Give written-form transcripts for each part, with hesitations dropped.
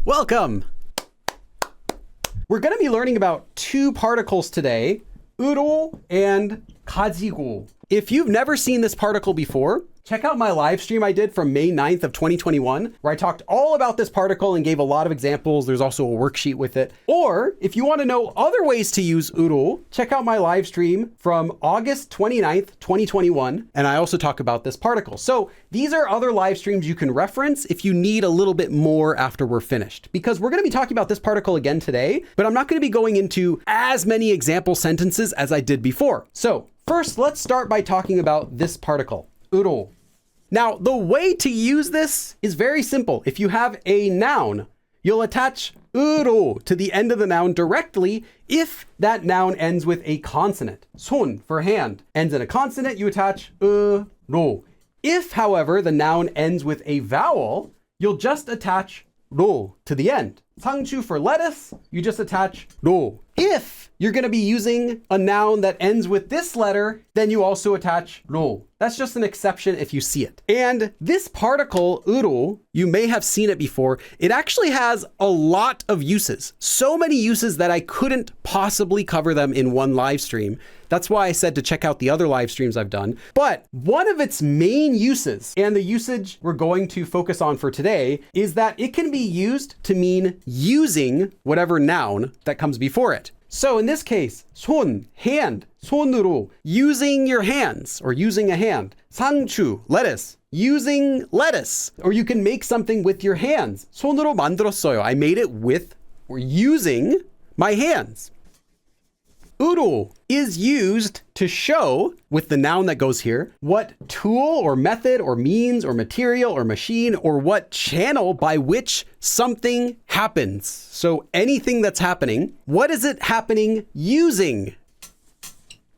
Welcome! We're going to be learning about two particles today, 으로 and 가지고. If you've never seen this particle before, check out my live stream I did from May 9th of 2021, where I talked all about this particle and gave a lot of examples. There's also a worksheet with it. Or if you want to know other ways to use 으로, check out my live stream from August 29th, 2021. And I also talk about this particle. So these are other live streams you can reference if you need a little bit more after we're finished, because we're going to be talking about this particle again today, but I'm not going to be going into as many example sentences as I did before. So first, let's start by talking about this particle, 으로. Now, the way to use this is very simple. If you have a noun, you'll attach 으로 to the end of the noun directly if that noun ends with a consonant. 손, for hand, ends in a consonant, you attach 으로. If, however, the noun ends with a vowel, you'll just attach 로 to the end. 상추 for lettuce, you just attach 로. If you're going to be using a noun that ends with this letter, then you also attach 로. That's just an exception if you see it. And this particle, 으로, you may have seen it before. It actually has a lot of uses. So many uses that I couldn't possibly cover them in one live stream. That's why I said to check out the other live streams I've done. But one of its main uses, and the usage we're going to focus on for today, is that it can be used to mean using whatever noun that comes before it. So in this case, 손, hand, 손으로, using your hands or using a hand. 상추, lettuce, using lettuce. Or you can make something with your hands. 손으로 만들었어요. I made it with or using my hands. 으로 is used to show, with the noun that goes here, what tool or method or means or material or machine or what channel by which something happens. So anything that's happening, what is it happening using?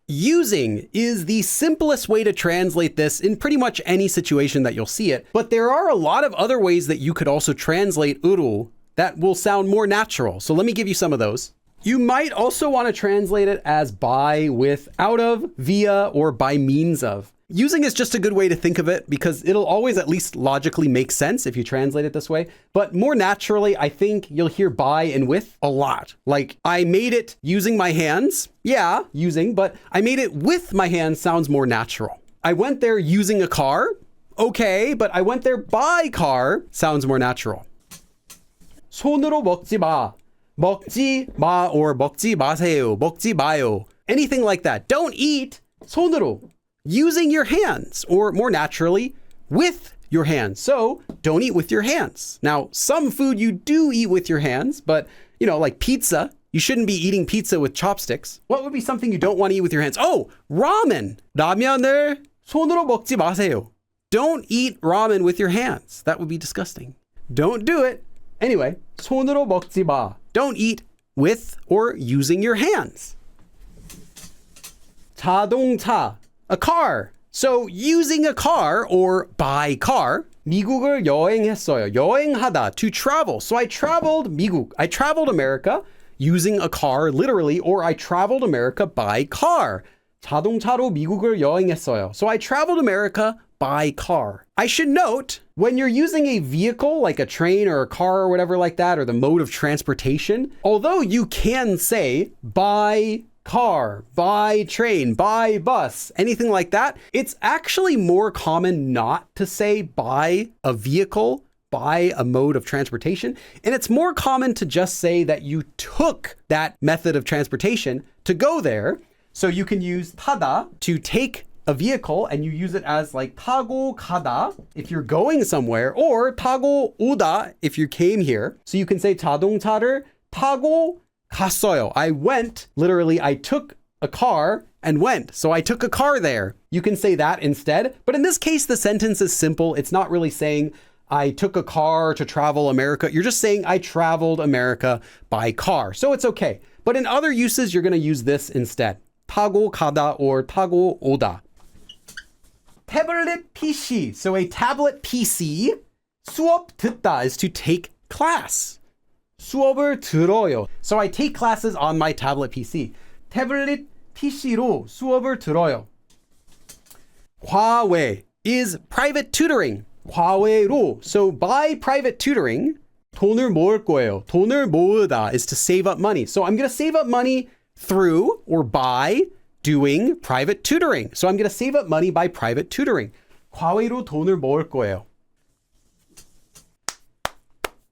Using is the simplest way to translate this in pretty much any situation that you'll see it. But there are a lot of other ways that you could also translate 으로 that will sound more natural. So let me give you some of those. You might also want to translate it as by, with, out of, via, or by means of. Using is just a good way to think of it because it'll always at least logically make sense if you translate it this way. But more naturally, I think you'll hear by and with a lot. Like, I made it using my hands. Yeah, using, but I made it with my hands sounds more natural. I went there using a car. Okay, but I went there by car sounds more natural. 손으로 먹지 마. 먹지 마 or 먹지 마세요, 먹지 마요. Anything like that. Don't eat 손으로, using your hands, or more naturally, with your hands. So don't eat with your hands. Now, some food you do eat with your hands, but you know, like pizza, you shouldn't be eating pizza with chopsticks. What would be something you don't want to eat with your hands? Oh, ramen. 라면을 손으로 먹지 마세요. Don't eat ramen with your hands. That would be disgusting. Don't do it. Anyway, 손으로 먹지 마. Don't eat with or using your hands. 자동차, a car. So using a car or by car. 미국을 여행했어요. 여행하다, to travel. So I traveled 미국. I traveled America using a car literally, or I traveled America by car. 자동차로 미국을 여행했어요. So I traveled America by car. I should note, when you're using a vehicle like a train or a car or whatever like that, or the mode of transportation, although you can say by car, by train, by bus, anything like that, it's actually more common not to say by a vehicle, by a mode of transportation. And it's more common to just say that you took that method of transportation to go there. So you can use 타다 to take a vehicle and you use it as like 타고 가다 if you're going somewhere, or 타고 오다 if you came here. So you can say 자동차를 타고 갔어요. I went, literally I took a car and went. So I took a car there. You can say that instead. But in this case, the sentence is simple. It's not really saying I took a car to travel America. You're just saying I traveled America by car. So it's okay. But in other uses, you're going to use this instead. 타고 가다 or 타고 오다. 태블릿 PC. So a tablet PC. 수업 듣다 is to take class. 수업을 들어요. So I take classes on my tablet PC. 태블릿 PC로 수업을 들어요. 과외 is private tutoring. 과외로. So by private tutoring, 돈을 모을 거예요. 돈을 모으다 is to save up money. So I'm going to save up money through or by doing private tutoring. So I'm going to save up money by private tutoring. 과외로 돈을 모을 거예요.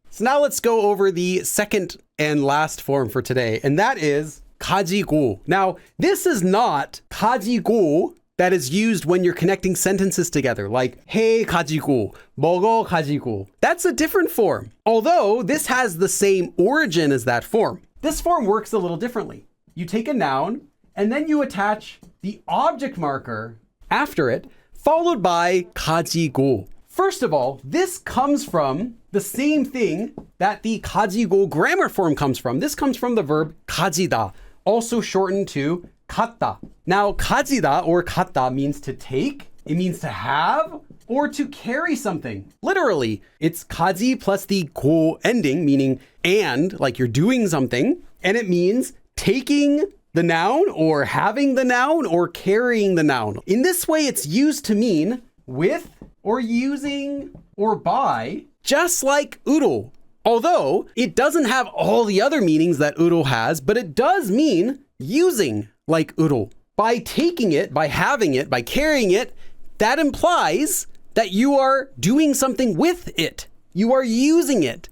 So now let's go over the second and last form for today, and that is 가지고. Now, this is not 가지고 that is used when you're connecting sentences together, like 해 가지고, 먹어 가지고. That's a different form, although this has the same origin as that form. This form works a little differently. You take a noun, and then you attach the object marker after it, followed by 가지고. First of all, this comes from the same thing that the 가지고 grammar form comes from. This comes from the verb 가지다, also shortened to 갖다. Now, 가지다 or 갖다 means to take, it means to have, or to carry something. Literally, it's 가지 plus the 고 ending, meaning and, like you're doing something, and it means taking the noun or having the noun or carrying the noun. In this way, it's used to mean with or using or by, just like 우로. Although it doesn't have all the other meanings that 우로 has, but it does mean using like 우로. By taking it, by having it, by carrying it, that implies that you are doing something with it. You are using it.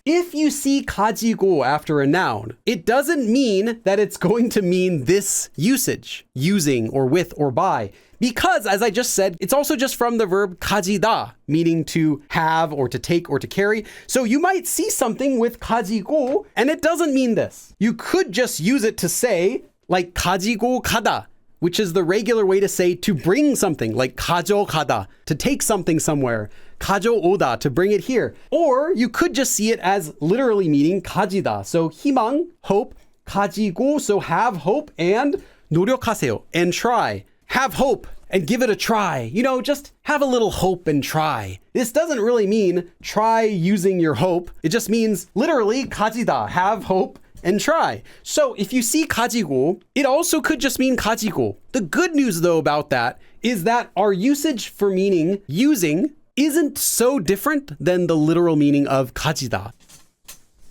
If you see 가지고 after a noun, it doesn't mean that it's going to mean this usage, using or with or by. Because, as I just said, it's also just from the verb 가지다, meaning to have or to take or to carry. So you might see something with 가지고, and it doesn't mean this. You could just use it to say, like 가지고 가다, which is the regular way to say to bring something, like 가져가다, to take something somewhere. 가져오다, to bring it here. Or you could just see it as literally meaning 가지다. So 희망, hope, 가지고, so have hope, and 노력하세요, and try. Have hope and give it a try. You know, just have a little hope and try. This doesn't really mean try using your hope. It just means literally 가지다, have hope and try. So if you see 가지고, it also could just mean 가지고. The good news though about that is that our usage for meaning using isn't so different than the literal meaning of 가지다.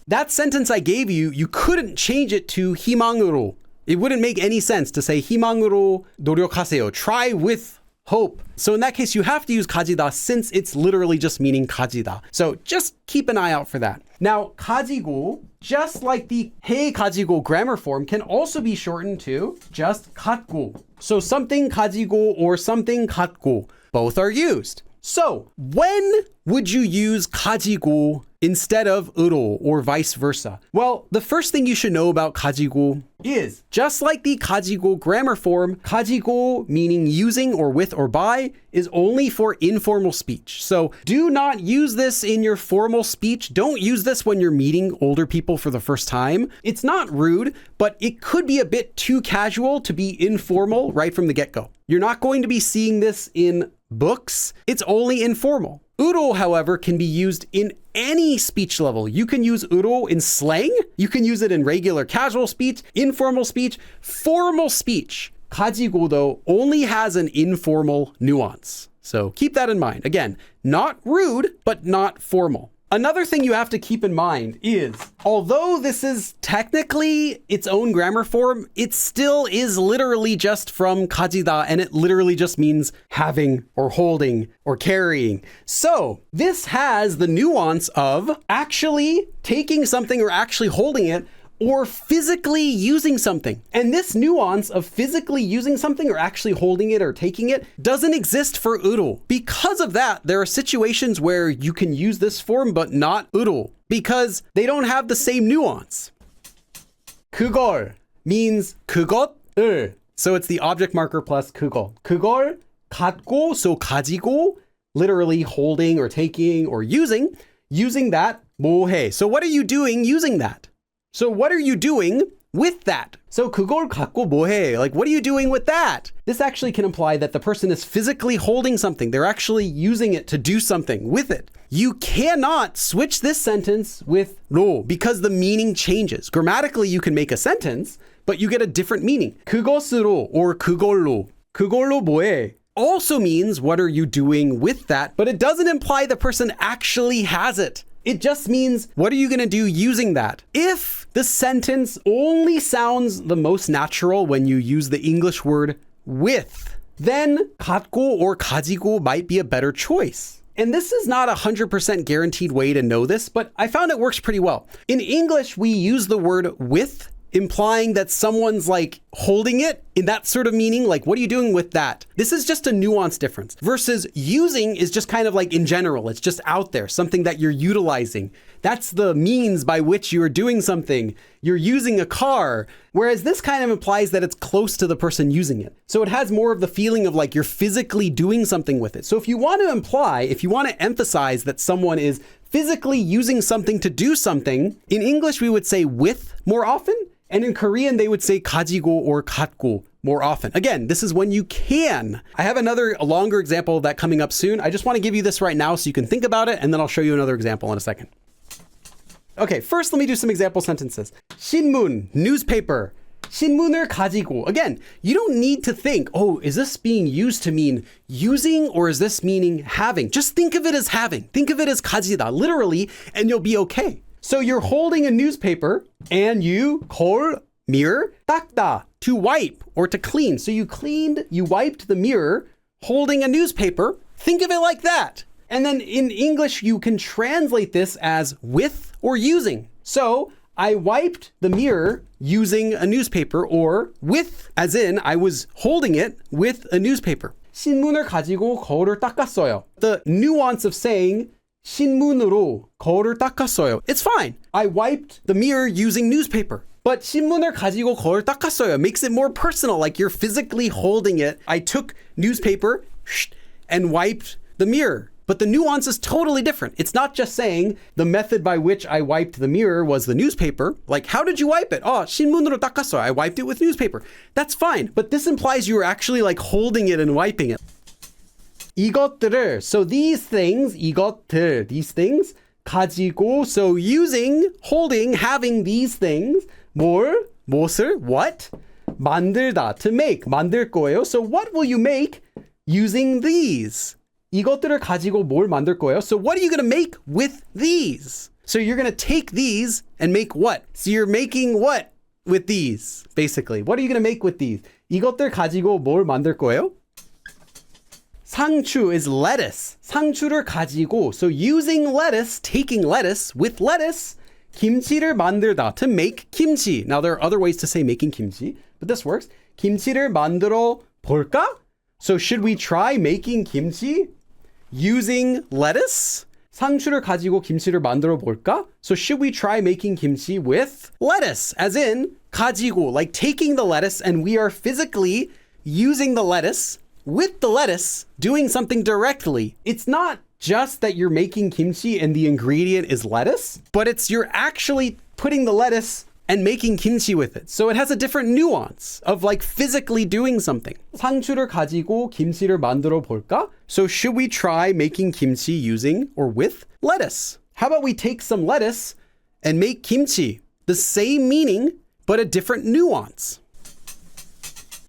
That sentence I gave you, you couldn't change it to 희망으로. It wouldn't make any sense to say 희망으로 노력하세요. Try with hope. So in that case, you have to use 가지다 since it's literally just meaning 가지다. So just keep an eye out for that. Now, 가지고, just like the 해 가지고 grammar form, can also be shortened to just 갖고. So something 가지고 or something 갖고, both are used. So when would you use 가지고 instead of 으로 or vice versa? Well, the first thing you should know about 가지고 is, just like the 가지고 grammar form, 가지고 meaning using or with or by is only for informal speech. So do not use this in your formal speech. Don't use this when you're meeting older people for the first time. It's not rude, but it could be a bit too casual to be informal right from the get-go. You're not going to be seeing this in books. It's only informal. 으로, however, can be used in any speech level. You can use 으로 in slang. You can use it in regular casual speech, informal speech, formal speech. 가지고, though, only has an informal nuance. So keep that in mind. Again, not rude, but not formal. Another thing you have to keep in mind is, although this is technically its own grammar form, it still is literally just from 가지다, and it literally just means having or holding or carrying. So this has the nuance of actually taking something or actually holding it, or physically using something. And this nuance of physically using something or actually holding it or taking it doesn't exist for 으로. Because of that, there are situations where you can use this form but not 으로, because they don't have the same nuance. 그걸 means 그것을. So it's the object marker plus 그걸. 그걸 갖고, so 가지고, literally holding or taking or using that 뭐해. So what are you doing using that? So what are you doing with that? So 그걸 갖고 뭐해? Like, what are you doing with that? This actually can imply that the person is physically holding something. They're actually using it to do something with it. You cannot switch this sentence with 로 because the meaning changes. Grammatically, you can make a sentence, but you get a different meaning. 그것으로 or 그걸로. 그걸로 뭐해? Also means what are you doing with that, but it doesn't imply the person actually has it. It just means, what are you going to do using that? If the sentence only sounds the most natural when you use the English word with, then 갖고 or 가지고 might be a better choice. And this is not a 100% guaranteed way to know this, but I found it works pretty well. In English, we use the word with, implying that someone's like holding it in that sort of meaning. Like, what are you doing with that? This is just a nuance difference versus using is just kind of like in general. It's just out there, something that you're utilizing. That's the means by which you're doing something. You're using a car, whereas this kind of implies that it's close to the person using it. So it has more of the feeling of like you're physically doing something with it. So if you want to emphasize that someone is physically using something to do something, in English we would say with more often, and in Korean they would say 가지고 or 갖고 more often. Again, this is when you can. I have a longer example of that coming up soon. I just want to give you this right now so you can think about it, and then I'll show you another example in a second. Okay, first let me do some example sentences. 신문, newspaper. 신문을 가지고. Again, you don't need to think, oh, is this being used to mean using or is this meaning having? Just think of it as having. Think of it as 가지다, literally, and you'll be okay. So you're holding a newspaper and you 거울, mirror, 닦다, to wipe or to clean. So you wiped the mirror holding a newspaper. Think of it like that. And then in English, you can translate this as with or using. So I wiped the mirror using a newspaper, or with, as in I was holding it with a newspaper. 신문을 가지고 거울을 닦았어요. The nuance of saying 신문으로 거울을 닦았어요. It's fine. I wiped the mirror using newspaper. But 신문을 가지고 거울을 닦았어요 makes it more personal, like you're physically holding it. I took newspaper and wiped the mirror. But the nuance is totally different. It's not just saying the method by which I wiped the mirror was the newspaper. Like, how did you wipe it? Oh, 신문으로 닦았어요. I wiped it with newspaper. That's fine. But this implies you were actually like holding it and wiping it. 이것들을, so these things, 이것들, these things, 가지고, so using, holding, having these things, 무엇을, what? 만들다, to make, 만들 거예요. So what will you make using these? 이것들을 가지고 뭘 만들 거예요? So what are you going to make with these? So you're going to take these and make what? So you're making what with these, basically? What are you going to make with these? 이것들 가지고 뭘 만들 거예요? 상추 is lettuce. 상추를 가지고, so using lettuce, taking lettuce with lettuce, 김치를 만들다, to make kimchi. Now there are other ways to say making kimchi, but this works. 김치를 만들어 볼까? So should we try making kimchi using lettuce? 상추를 가지고 김치를 만들어 볼까? So should we try making kimchi with lettuce? As in, 가지고, like taking the lettuce, and we are physically using the lettuce with the lettuce, doing something directly. It's not just that you're making kimchi and the ingredient is lettuce, but it's you're actually putting the lettuce and making kimchi with it. So it has a different nuance of like physically doing something. 상추를 가지고 김치를 만들어 볼까? So should we try making kimchi using or with lettuce? How about we take some lettuce and make kimchi? The same meaning, but a different nuance.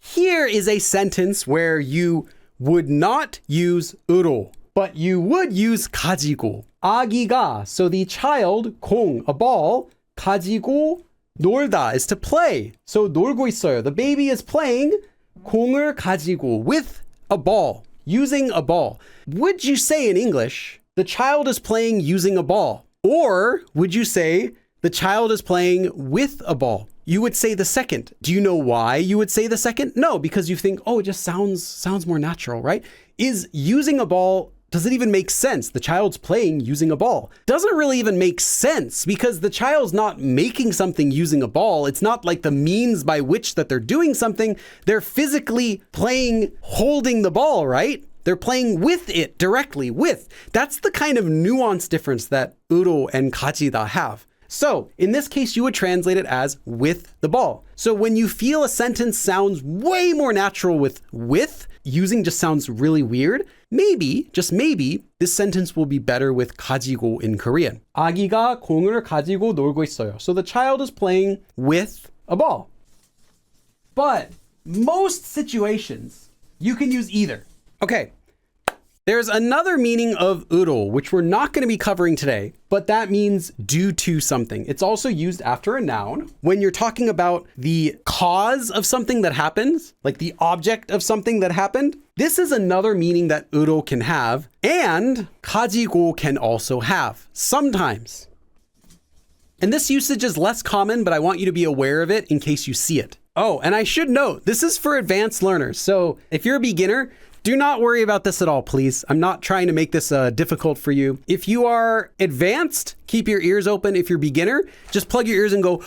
Here is a sentence where you would not use 으로, but you would use 가지고. 아기가, so the child, 공, a ball, 가지고 놀다 is to play. So 놀고 있어요. The baby is playing 공을 가지고, with a ball, using a ball. Would you say in English, the child is playing using a ball? Or would you say the child is playing with a ball? You would say the second. Do you know why you would say the second? No, because you think, oh, it just sounds more natural, right? Is using a ball, does it even make sense? The child's playing using a ball. Doesn't really even make sense because the child's not making something using a ball. It's not like the means by which that they're doing something. They're physically playing, holding the ball, right? They're playing with it directly, with. That's the kind of nuance difference that 으로 and 가지다 have. So in this case, you would translate it as with the ball. So when you feel a sentence sounds way more natural with, using just sounds really weird, maybe, just maybe, this sentence will be better with 가지고 in Korean. 아기가 공을 가지고 놀고 있어요. So the child is playing with a ball. But most situations, you can use either. Okay, There's another meaning of uro, which we're not going to be covering today, but that means due to something. It's also used after a noun when you're talking about the cause of something that happens, like the object of something that happened. This is another meaning that uro can have, and 가지고 can also have sometimes. And this usage is less common, but I want you to be aware of it in case you see it. Oh, and I should note, this is for advanced learners. So if you're a beginner, do not worry about this at all, please. I'm not trying to make this difficult for you. If you are advanced, keep your ears open. If you're beginner, just plug your ears and go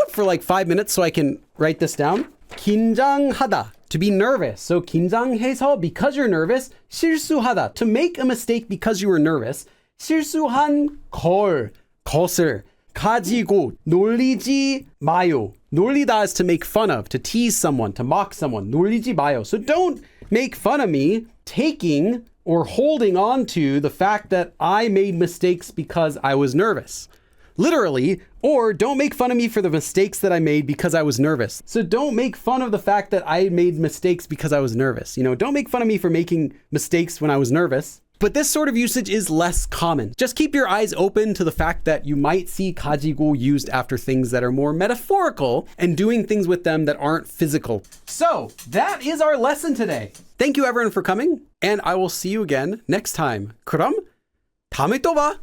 for like 5 minutes so I can write this down. 긴장하다, to be nervous. So 긴장해서, because you're nervous. 실수하다, to make a mistake because you were nervous. 실수한 것을 가지고 놀리지 마요. 놀리다 is to make fun of, to tease someone, to mock someone. 놀리지 마요. So don't make fun of me taking or holding on to the fact that I made mistakes because I was nervous. Literally, or don't make fun of me for the mistakes that I made because I was nervous. So don't make fun of the fact that I made mistakes because I was nervous. Don't make fun of me for making mistakes when I was nervous. But this sort of usage is less common. Just keep your eyes open to the fact that you might see 가지고 used after things that are more metaphorical and doing things with them that aren't physical. So that is our lesson today. Thank you everyone for coming, and I will see you again next time. 그럼 다음에 또 봐.